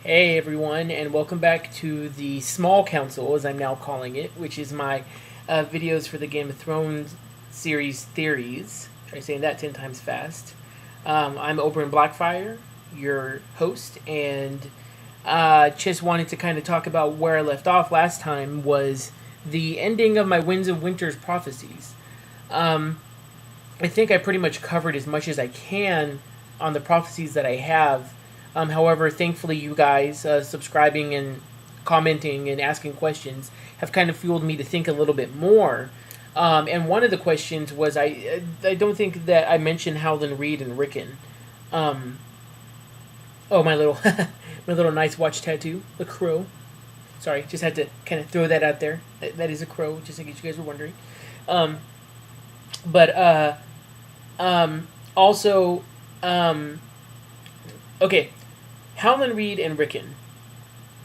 Hey everyone, and welcome back to the Small Council, as I'm now calling it, which is my videos for the Game of Thrones series theories. Try saying that 10 times fast. I'm Oberyn Blackfire, your host, and just wanted to kind of talk about where I left off last time was the ending of my Winds of Winter's prophecies. I think I pretty much covered as much as I can on the prophecies that I have. However, thankfully, you guys subscribing and commenting and asking questions have kind of fueled me to think a little bit more. And one of the questions was I don't think that I mentioned Howland Reed and Rickon. Um, oh, my little my little nice watch tattoo, the crow. Sorry, just had to kind of throw that out there. That is a crow, just in case you guys were wondering. Um, but also, um, okay, Howland Reed and Rickon.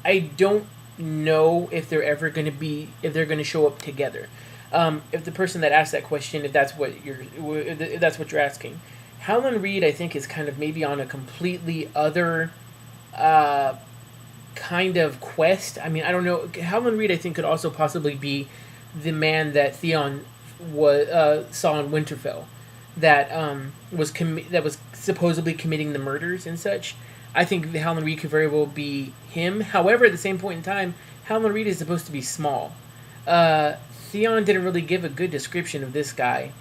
I don't know if they're going to show up together. If the person that asked that question, if that's what you're asking, Howland Reed, I think, is kind of maybe on a completely other uh, kind of quest. I mean, I don't know. Howland Reed, I think, could also possibly be the man that Theon saw in Winterfell, that that was supposedly committing the murders and such. I think Howland Reed could very well be him. However, at the same point in time, Howland Reed is supposed to be small. Theon didn't really give a good description of this guy.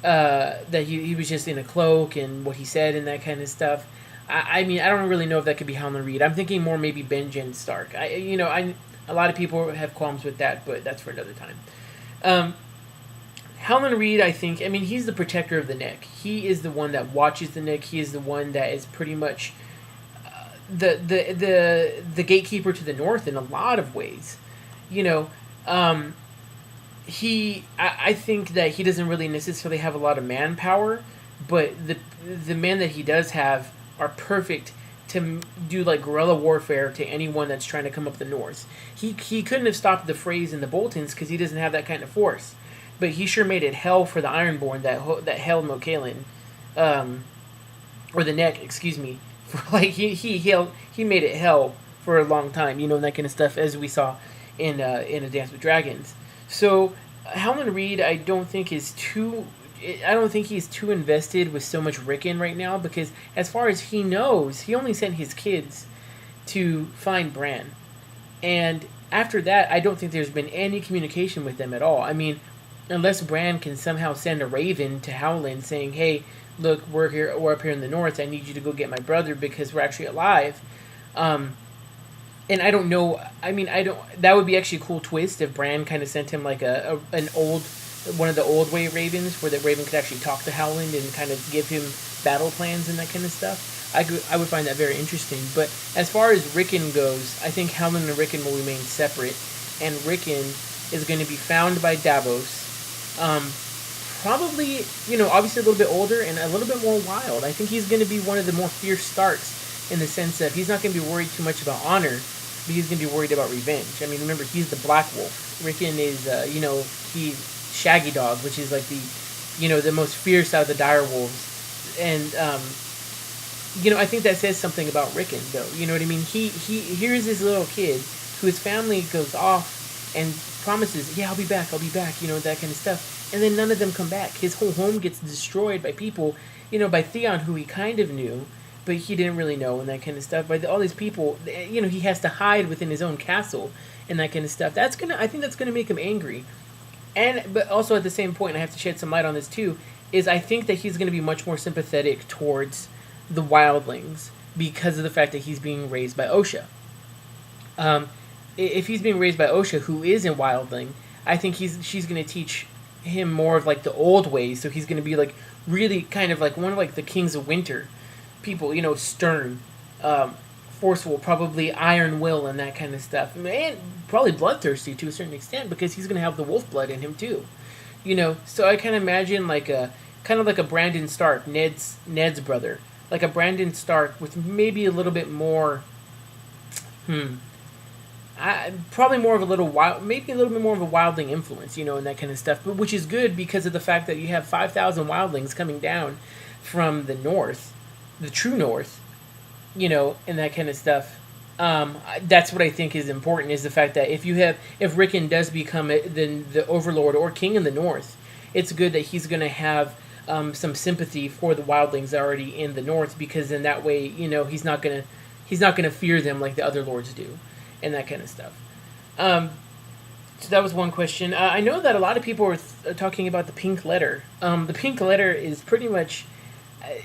That he was just in a cloak and what he said and that kind of stuff. I mean, I don't really know if that could be Howland Reed. I'm thinking more maybe Benjen Stark. A lot of people have qualms with that, but that's for another time. Um, Howland Reed, I think, I mean, he's the protector of the neck. He is the one that watches the neck. He is the one that is pretty much the gatekeeper to the north in a lot of ways. You know, I think that he doesn't really necessarily have a lot of manpower, but the men that he does have are perfect to do like guerrilla warfare to anyone that's trying to come up the north. He couldn't have stopped the Freys and the Boltons because he doesn't have that kind of force, but he sure made it hell for the Ironborn that held Mokalan, or the Neck, excuse me. For like he made it hell for a long time, and that kind of stuff, as we saw in A Dance with Dragons. So Howland Reed, I don't think he's too invested with so much Rickon right now, because as far as he knows, he only sent his kids to find Bran, and after that, I don't think there's been any communication with them at all. I mean, unless Bran can somehow send a raven to Howland saying, "Hey, look, we're up here in the north. I need you to go get my brother because we're actually alive." And I don't know. I mean, I don't. That would be actually a cool twist if Bran kind of sent him like one of the old way ravens, where the raven could actually talk to Howland and kind of give him battle plans and that kind of stuff. I would find that very interesting. But as far as Rickon goes, I think Howland and Rickon will remain separate, and Rickon is going to be found by Davos. Probably, obviously a little bit older and a little bit more wild. I think he's going to be one of the more fierce Starks, in the sense that he's not going to be worried too much about honor, but he's going to be worried about revenge. I mean, remember, he's the Black Wolf. Rickon is, he's Shaggy Dog, which is like the most fierce out of the dire wolves. And, I think that says something about Rickon, though. You know what I mean? Here's this little kid whose family goes off and promises, yeah, I'll be back, that kind of stuff. And then none of them come back. His whole home gets destroyed by people, by Theon, who he kind of knew, but he didn't really know, and that kind of stuff. By all these people, he has to hide within his own castle and that kind of stuff. I think that's gonna make him angry. But also at the same point, I have to shed some light on this too, is I think that he's gonna be much more sympathetic towards the wildlings because of the fact that he's being raised by Osha. If he's being raised by Osha, who is a wildling, I think she's gonna teach him more of like the old ways. So he's going to be like really kind of like one of like the Kings of Winter people, stern, forceful, probably iron will and that kind of stuff, and probably bloodthirsty to a certain extent because he's going to have the wolf blood in him too. So I kind of imagine like a kind of like a Brandon Stark, Ned's brother, like a Brandon Stark with maybe a little bit more probably more of a little wild, maybe a little bit more of a wildling influence, and that kind of stuff. But which is good because of the fact that you have 5,000 wildlings coming down from the north, the true north, and that kind of stuff. That's what I think is important, is the fact that if Rickon does become the overlord or king in the north, it's good that he's going to have some sympathy for the wildlings already in the north, because in that way, he's not gonna fear them like the other lords do, and that kind of stuff. So that was one question. I know that a lot of people are talking about the pink letter. The pink letter is pretty much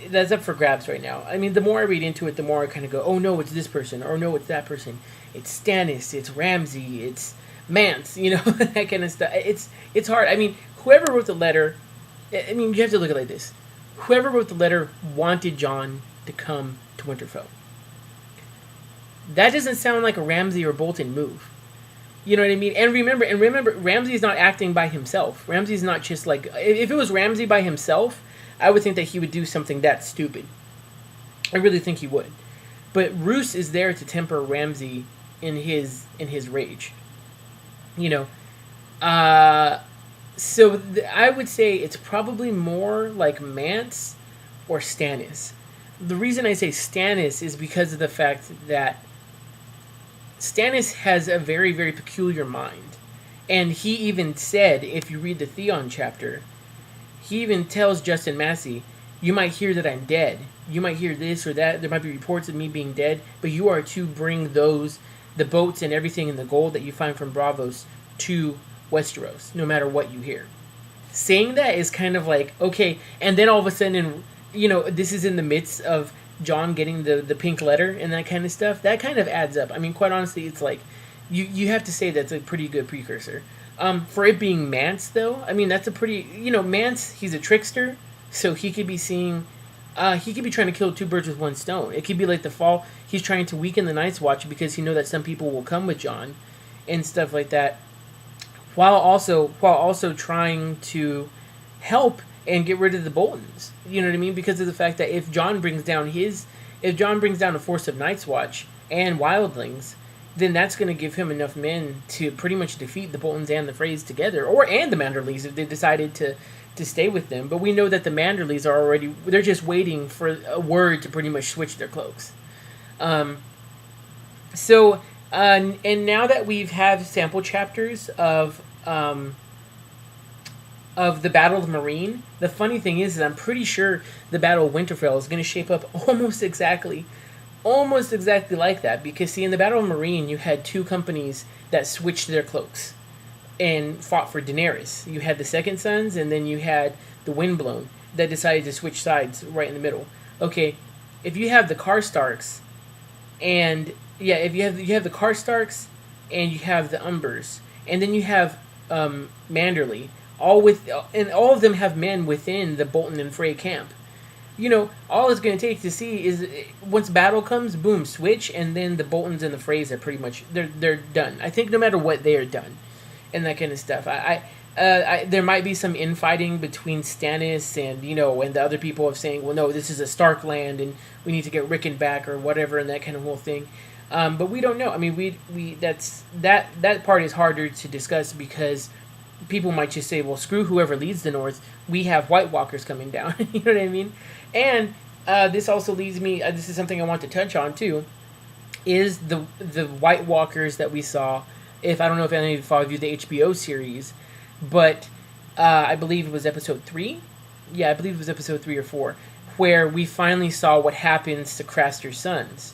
that's up for grabs right now. I mean, the more I read into it, the more I kind of go, oh no, it's this person, or no, it's that person. It's Stannis, it's Ramsay, it's Mance, that kind of stuff. It's hard. I mean, whoever wrote the letter, I mean, you have to look at it like this. Whoever wrote the letter wanted Jon to come to Winterfell. That doesn't sound like a Ramsay or Bolton move. You know what I mean? And remember, Ramsay's not acting by himself. Ramsay's not just like, if it was Ramsay by himself, I would think that he would do something that stupid. I really think he would. But Roose is there to temper Ramsay in his rage. So I would say it's probably more like Mance or Stannis. The reason I say Stannis is because of the fact that Stannis has a very, very peculiar mind. And he even said, if you read the Theon chapter, he even tells Justin Massey, you might hear that I'm dead. You might hear this or that. There might be reports of me being dead. But you are to bring the boats and everything and the gold that you find from Braavos to Westeros, no matter what you hear. Saying that is kind of like, okay. And then all of a sudden, this is in the midst of Jon getting the pink letter and that kind of stuff. That kind of adds up. I mean, quite honestly, it's like, you have to say that's a pretty good precursor. For it being Mance, though, I mean, that's a pretty... Mance, he's a trickster, so he could be seeing... he could be trying to kill two birds with one stone. It could be like the fall... He's trying to weaken the Night's Watch because he knows that some people will come with Jon and stuff like that, while also trying to help and get rid of the Boltons. You know what I mean? Because of the fact that if Jon brings down a force of Night's Watch and wildlings, then that's going to give him enough men to pretty much defeat the Boltons and the Freys together, and the Manderleys if they decided to stay with them. But we know that the Manderleys they're just waiting for a word to pretty much switch their cloaks. And now that we've had sample chapters of the Battle of Meereen, the funny thing is I'm pretty sure the Battle of Winterfell is going to shape up almost exactly like that, because see, in the Battle of Meereen you had two companies that switched their cloaks and fought for Daenerys. You had the Second Sons, and then you had the Windblown that decided to switch sides right in the middle. Okay, if you have the Karstarks, and if you have the Karstarks, and you have the Umbers, and then you have Manderley, all of them have men within the Bolton and Frey camp. All it's going to take to see is once battle comes, boom, switch, and then the Boltons and the Freys are pretty much they're done. I think no matter what, they are done, and that kind of stuff. There might be some infighting between Stannis and and the other people of saying, well, no, this is a Stark land and we need to get Rickon back or whatever, and that kind of whole thing. But we don't know. I mean, we that part is harder to discuss because people might just say, well, screw whoever leads the North. We have White Walkers coming down. You know what I mean? And this also leads me, this is something I want to touch on too, is the White Walkers that we saw. I don't know if any of you viewed the HBO series, but I believe it was episode 3. Yeah, I believe it was episode 3 or 4, where we finally saw what happens to Craster's sons.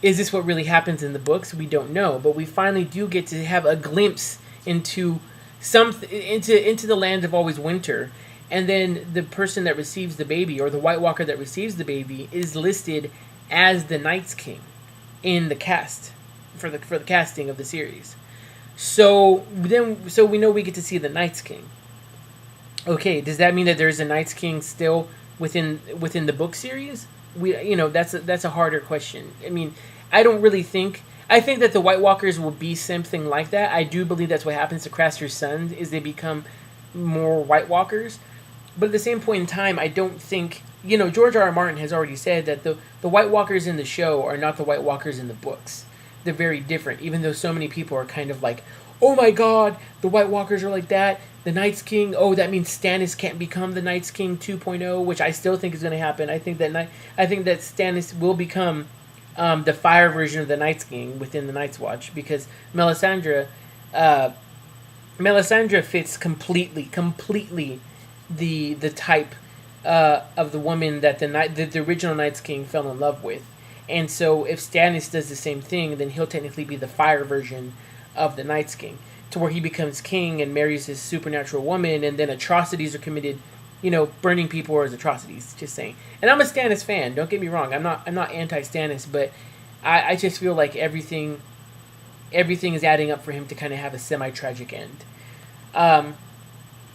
Is this what really happens in the books? We don't know, but we finally do get to have a glimpse into the land of always winter. And then the person that receives the baby, or the White Walker that receives the baby, is listed as the Night's King in the cast for the casting of the series. So we know we get to see the Night's King. Okay, does that mean that there's a Night's King still within the book series? That's a harder question. I mean, I don't really think. I think that the White Walkers will be something like that. I do believe that's what happens to Craster's sons, is they become more White Walkers. But at the same point in time, I don't think... George R. R. Martin has already said that the White Walkers in the show are not the White Walkers in the books. They're very different, even though so many people are kind of like, oh my god, the White Walkers are like that. The Night's King, oh, that means Stannis can't become the Night's King 2.0, which I still think is going to happen. I think that Stannis will become the fire version of the Night's King within the Night's Watch, because Melisandre, uh, Melisandre fits completely the type of the woman that the original Night's King fell in love with. And so if Stannis does the same thing, then he'll technically be the fire version of the Night's King, to where he becomes king and marries this supernatural woman, and then atrocities are committed. Burning people as atrocities. Just saying. And I'm a Stannis fan. Don't get me wrong. I'm not anti-Stannis, but I just feel like everything is adding up for him to kind of have a semi-tragic end.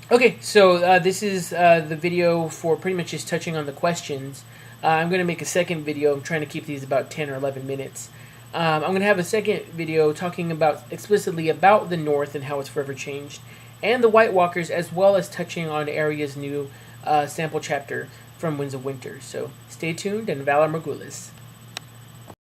Okay, so this is the video for pretty much just touching on the questions. I'm going to make a second video. I'm trying to keep these about 10 or 11 minutes. I'm going to have a second video talking explicitly about the North and how it's forever changed, and the White Walkers, as well as touching on Arya's new sample chapter from Winds of Winter. So stay tuned, and Valar Morghulis.